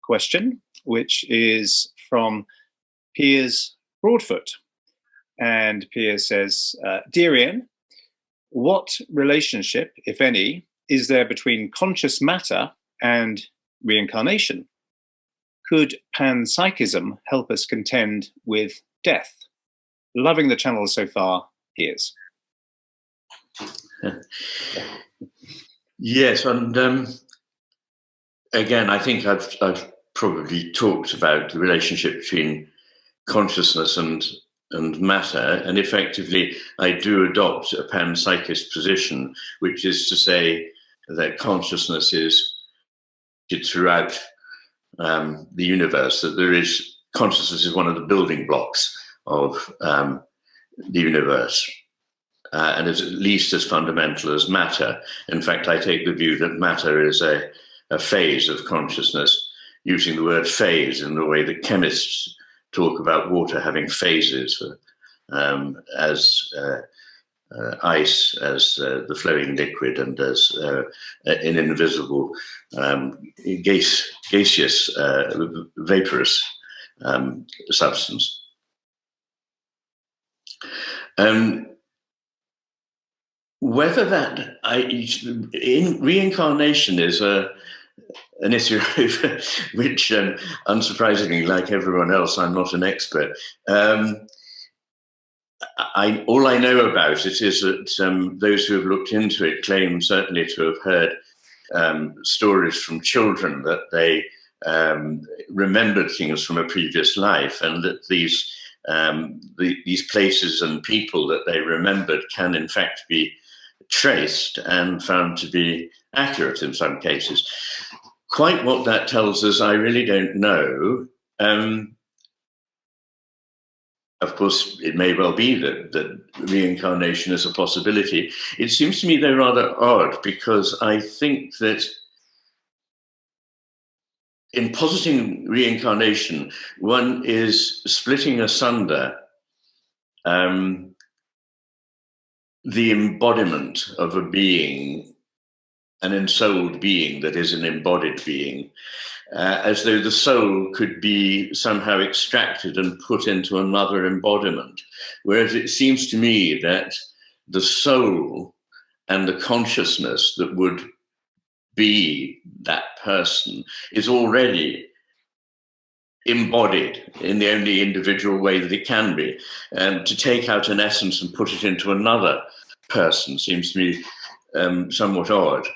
question, which is from Piers Broadfoot. And Piers says, Dear Ian, what relationship, if any, is there between conscious matter and reincarnation? Could Panpsychism help us contend with death? Loving the channel so far, Piers. Yes, and again, I think I've probably talked about the relationship between consciousness and matter, and effectively I do adopt a panpsychist position, which is to say that consciousness is throughout the universe, that consciousness is one of the building blocks of the universe, and is at least as fundamental as matter. In fact, I take the view that matter is a phase of consciousness, using the word phase in the way that chemists talk about water having phases, as ice as the flowing liquid, and as an invisible gaseous vaporous substance. Whether that in reincarnation is an issue which, unsurprisingly, like everyone else, I'm not an expert. All I know about it is that those who have looked into it claim certainly to have heard stories from children that they remembered things from a previous life, and that these places and people that they remembered can in fact be traced and found to be accurate in some cases. Quite what that tells us, I really don't know. Of course, it may well be that reincarnation is a possibility. It seems to me, though, rather odd, because I think that in positing reincarnation, one is splitting asunder the embodiment of a being, an ensouled being that is an embodied being, as though the soul could be somehow extracted and put into another embodiment. Whereas it seems to me that the soul and the consciousness that would be that person is already embodied in the only individual way that it can be. And to take out an essence and put it into another person seems to me somewhat odd.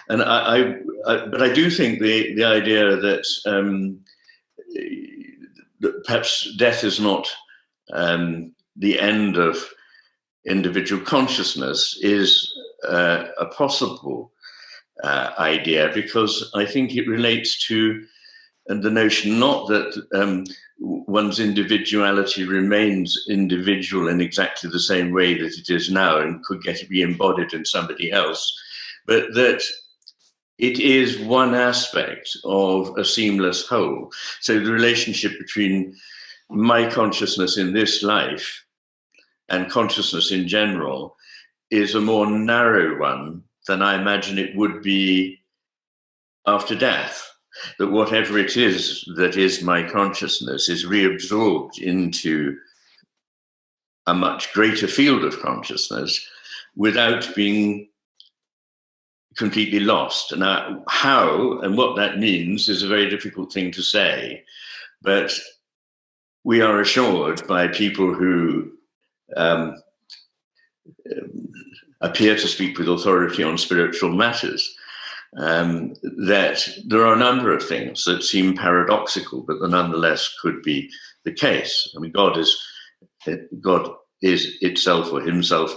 And but I do think the idea that perhaps death is not the end of individual consciousness is a possible idea, because I think it relates to the notion not that one's individuality remains individual in exactly the same way that it is now and could get to be embodied in somebody else, but that it is one aspect of a seamless whole. So the relationship between my consciousness in this life and consciousness in general is a more narrow one than I imagine it would be after death. That whatever it is that is my consciousness is reabsorbed into a much greater field of consciousness without being completely lost. Now, how and what that means is a very difficult thing to say, but we are assured by people who appear to speak with authority on spiritual matters that there are a number of things that seem paradoxical, but that nonetheless could be the case. I mean, God is itself or himself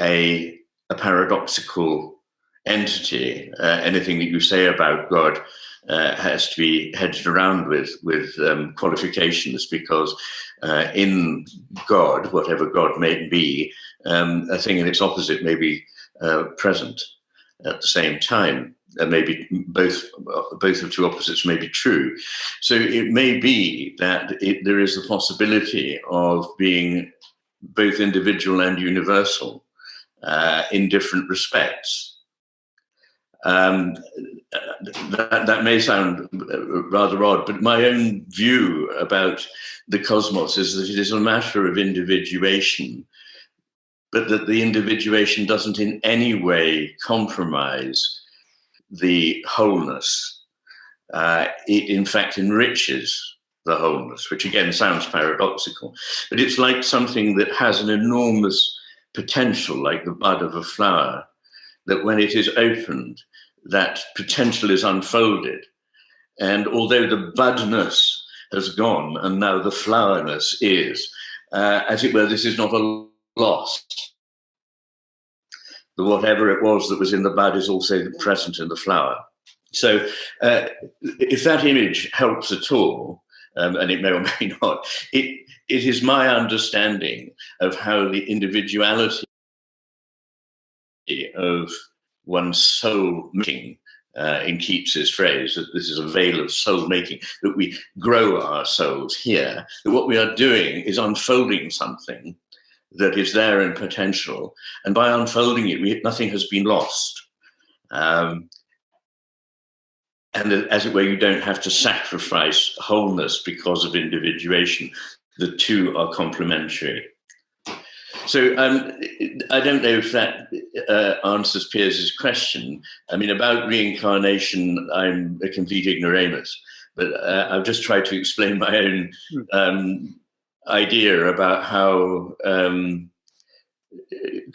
a paradoxical entity. Anything that you say about God has to be hedged around with qualifications, because in God, whatever God may be, a thing and its opposite may be present at the same time, and maybe both of two opposites may be true. So it may be that there is the possibility of being both individual and universal in different respects. That may sound rather odd, but my own view about the cosmos is that it is a matter of individuation, but that the individuation doesn't in any way compromise the wholeness. It, in fact, enriches the wholeness, which again sounds paradoxical, but it's like something that has an enormous potential, like the bud of a flower, that when it is opened, that potential is unfolded. And although the budness has gone and now the flowerness is, as it were, this is not a loss. The whatever it was that was in the bud is also present in the flower. So if that image helps at all, and it may or may not, it is my understanding of how the individuality of one's soul making, in Keats's phrase, that this is a veil of soul making, that we grow our souls here, that what we are doing is unfolding something that is there in potential, and by unfolding it, nothing has been lost. And as it were, you don't have to sacrifice wholeness because of individuation. The two are complementary. So I don't know if that answers Piers's question. I mean, about reincarnation, I'm a complete ignoramus, but I've just tried to explain my own idea about how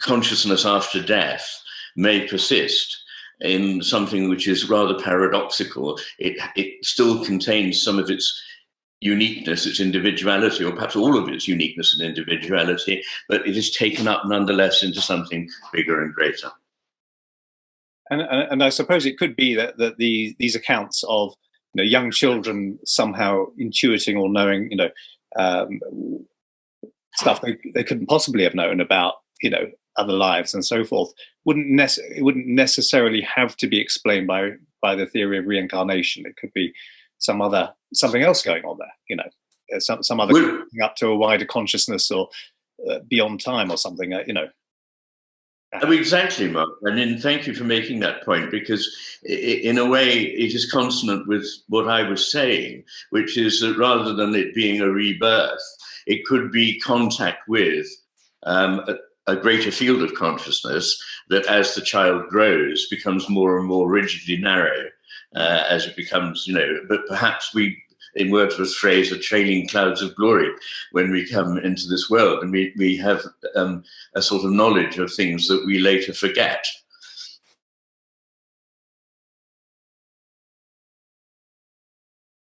consciousness after death may persist in something which is rather paradoxical. It still contains some of its uniqueness, its individuality, or perhaps all of its uniqueness and individuality, but it is taken up nonetheless into something bigger and greater. And I suppose it could be that these accounts of young children somehow intuiting or knowing stuff they couldn't possibly have known about other lives and so forth wouldn't necessarily have to be explained by the theory of reincarnation. It could be something else going on there, some other up to a wider consciousness or beyond time or something, Oh, exactly, Mark. And thank you for making that point, because in a way it is consonant with what I was saying, which is that rather than it being a rebirth, it could be contact with a greater field of consciousness that, as the child grows, becomes more and more rigidly narrow as it becomes, but perhaps we, in Wordsworth's phrase, are trailing clouds of glory when we come into this world, and we have a sort of knowledge of things that we later forget.